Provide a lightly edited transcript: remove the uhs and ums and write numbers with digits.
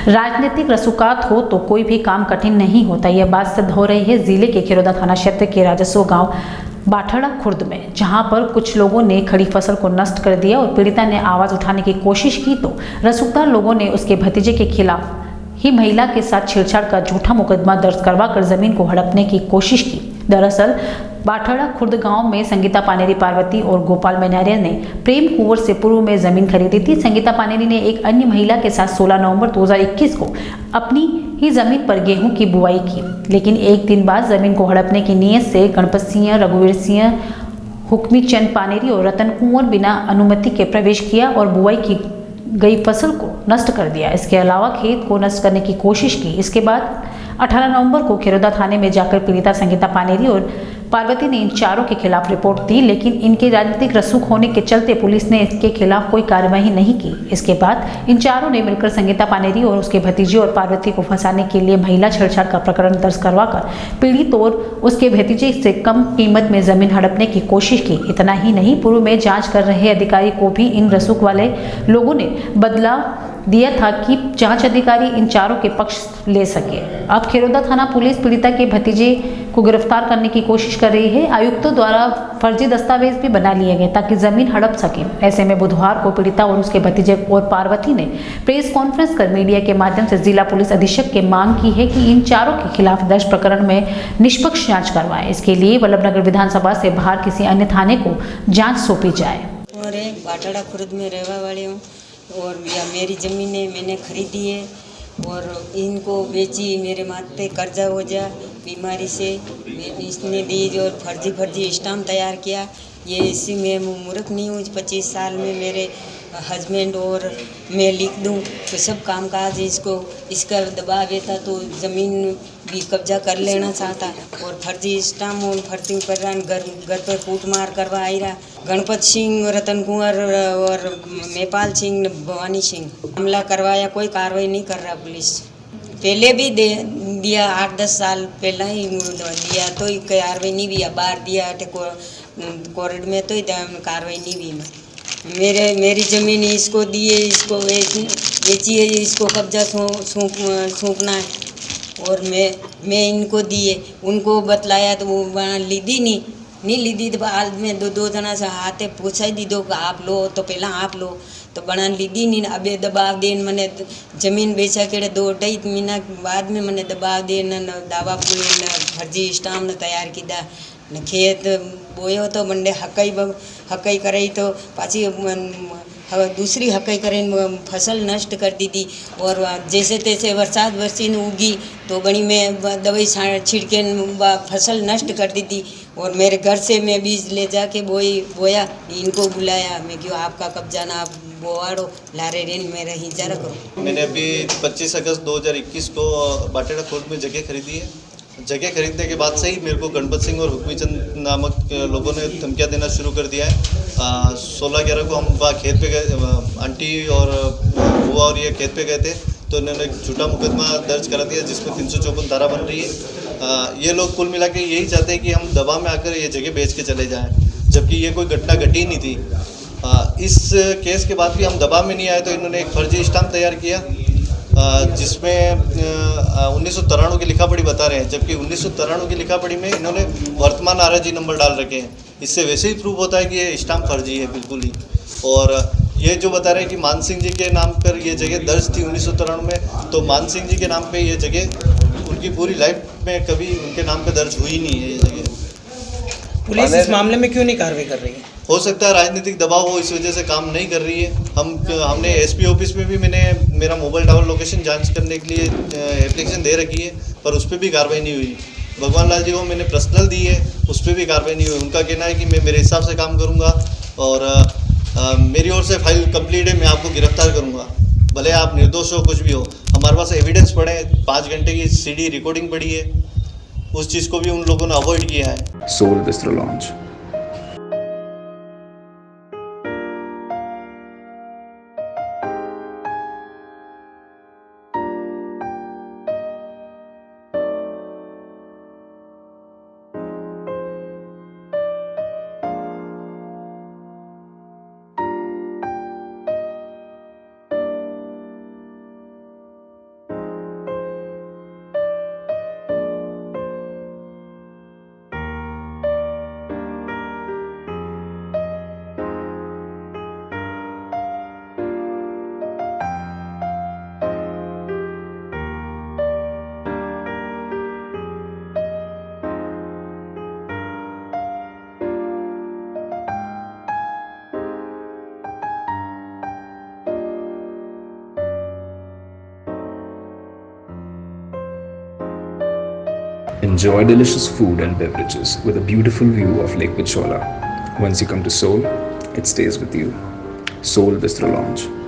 राजनीतिक रसूखात हो तो कोई भी काम कठिन नहीं होता। यह बात सिद्ध हो रही है जिले के खिरोदा थाना क्षेत्र के राजस्व गांव बाठड़ा खुर्द में, जहां पर कुछ लोगों ने खड़ी फसल को नष्ट कर दिया और पीड़िता ने आवाज उठाने की कोशिश की तो रसूखदार लोगों ने उसके भतीजे के खिलाफ ही महिला के साथ छेड़छाड़ का झूठा मुकदमा दर्ज करवाकर जमीन को हड़पने की कोशिश की। दरअसल बाठड़ा खुर्द गांव में संगीता पानेरी पार्वती और गोपाल मैनारिया ने प्रेम कुंवर से पूर्व में जमीन खरीदी थी। संगीता पानेरी ने एक अन्य महिला के साथ 16 नवंबर 2021 को अपनी ही जमीन पर गेहूं की बुआई की, लेकिन एक दिन बाद जमीन को हड़पने की नीयत से गणपत सिंह, रघुवीर सिंह, हुक्मी चंद पानेरी और रतन कुंवर बिना अनुमति के प्रवेश किया और बुआई की गई फसल को नष्ट कर दिया। इसके अलावा खेत को नष्ट करने की कोशिश की। इसके बाद 18 नवंबर को खिरोदा थाने में जाकर पीड़िता संगीता पानेरी और पार्वती ने इन चारों के खिलाफ रिपोर्ट दी, लेकिन इनके राजनीतिक रसूख होने के चलते पुलिस ने इसके खिलाफ कोई कार्रवाई नहीं की। इसके बाद इन चारों ने मिलकर संगीता पानेरी और उसके भतीजे और पार्वती को फंसाने के लिए महिला छेड़छाड़ का प्रकरण दर्ज करवाकर पीड़ित और उसके भतीजे से कम कीमत में जमीन हड़पने की कोशिश की। इतना ही नहीं, पूर्व में जांच कर रहे अधिकारी को भी इन रसूख वाले लोगों ने बदलाव दिया था कि जांच अधिकारी इन चारों के पक्ष ले सके। अब खिरोदा थाना पुलिस पीड़िता के भतीजे को गिरफ्तार करने की कोशिश कर रही है। आयुक्तों द्वारा फर्जी दस्तावेज भी बना लिए गए ताकि जमीन हड़प सके। ऐसे में बुधवार को पीड़िता और उसके भतीजे और पार्वती ने प्रेस कॉन्फ्रेंस कर मीडिया के माध्यम से जिला पुलिस अधीक्षक के मांग की है कि इन चारों के खिलाफ दर्ज प्रकरण में निष्पक्ष जाँच करवाए। इसके लिए वल्लभनगर विधानसभा से बाहर किसी अन्य थाने को जाँच सौंपी जाए। और एक बाठड़ा खुर्द में रहने वाली हूँ और यह मेरी ज़मीनें मैंने खरीदी है और इनको बेची। मेरे माथे पे कर्जा हो जा बीमारी से इसने दी और फर्जी स्टाम्प तैयार किया। ये इसी में मूर्ख नहीं हूँ। 25 साल में मेरे हस्बैंड और मैं लिख दूँ तो सब कामकाज इसका दबाव देता तो ज़मीन भी कब्जा कर लेना चाहता और फर्जी स्टाम्प और फर्जी पर घर पर कूट मार करवा आई रहा। गणपत सिंह, रतन कुंवर और नेपाल सिंह, भवानी सिंह हमला करवाया, कोई कार्रवाई नहीं कर रहा पुलिस। पहले भी दिया 8-10 साल पहले ही दिया तो कार्रवाई नहीं हुई। बाहर दिया कोर्ट में तो कार्रवाई नहीं हुई। मेरी ज़मीन इसको दिए, इसको बेची है, इसको कब्जा सौंपना है और मैं इनको दिए। उनको बतलाया तो वो लीदी नहीं लीदी। तो बाद में दो जना से हाथे पूछा ही दी दो आप लो तो पहला आप लो तो बना लीदी नहीं। अबे दबाव देन मैंने ज़मीन बेचा के 2-2.5 महीना बाद में मैंने दबाव देन दावा पूरे फर्जी स्टाम्प तैयार किया। खेत बोयो तो बंडे हकई कराई तो पाची दूसरी हकई करें फसल नष्ट कर दी थी और जैसे तैसे बरसात बरसी उगी तो गणी में दवाई छिड़के फसल नष्ट कर दी थी और मेरे घर से मैं बीज ले जाके बोया। इनको बुलाया, मैं क्यों आपका कब्जा ना आप बोवाड़ो लारे रेन मेरा हिंजा रखो। मैंने अभी 25 अगस्त 2021 को बाठड़ा खुर्द में जगह खरीदी है। जगह खरीदने के बाद से ही मेरे को गणपत सिंह और हुक्मी चंद नामक लोगों ने धमकियाँ देना शुरू कर दिया है। 16/11 को हम वहाँ खेत पे गए, आंटी और बुआ और ये खेत पे गए थे तो इन्होंने एक झूठा मुकदमा दर्ज करा दिया जिसमें 354 धारा बन रही है। ये लोग कुल मिला के यही चाहते हैं कि हम दबाव में आकर ये जगह बेच के चले जाएँ, जबकि ये कोई घटना घटी नहीं थी। इस केस के बाद भी हम दबाव में नहीं आए तो इन्होंने एक फर्जी स्टाम्प तैयार किया जिसमें 1993 की लिखा पढ़ी बता रहे हैं, जबकि 1993 की लिखा पढ़ी में इन्होंने वर्तमान आरजी नंबर डाल रखे हैं। इससे वैसे ही प्रूव होता है कि ये स्टाम्प फर्जी है बिल्कुल ही। और ये जो बता रहे हैं कि मान सिंह जी के नाम पर ये जगह दर्ज थी 1993 में, तो मान सिंह जी के नाम पे ये जगह उनकी पूरी लाइफ में कभी उनके नाम पे दर्ज हुई नहीं है ये जगह। पुलिस इस मामले में क्यों नहीं कार्रवाई कर रही है? हो सकता है राजनीतिक दबाव हो, इस वजह से काम नहीं कर रही है। हमने एसपी ऑफिस में भी मैंने मेरा मोबाइल टावर लोकेशन जांच करने के लिए एप्लीकेशन दे रखी है, पर उस पर भी कार्रवाई नहीं हुई। भगवान लाल जी को मैंने पर्सनल दी है, उस पर भी कार्रवाई नहीं हुई। उनका कहना है कि मैं मेरे हिसाब से काम करूँगा और मेरी ओर से फाइल कंप्लीट है, मैं आपको गिरफ्तार करूँगा, भले आप निर्दोष हो कुछ भी हो। हमारे पास एविडेंस पड़े, 5 घंटे की CD रिकॉर्डिंग पड़ी है, उस चीज़ को भी उन लोगों ने अवॉइड किया है। Soul Bistro launch. Enjoy delicious food and beverages with a beautiful view of Lake Pichola. Once you come to Seoul, it stays with you. Seoul Bistro Lounge.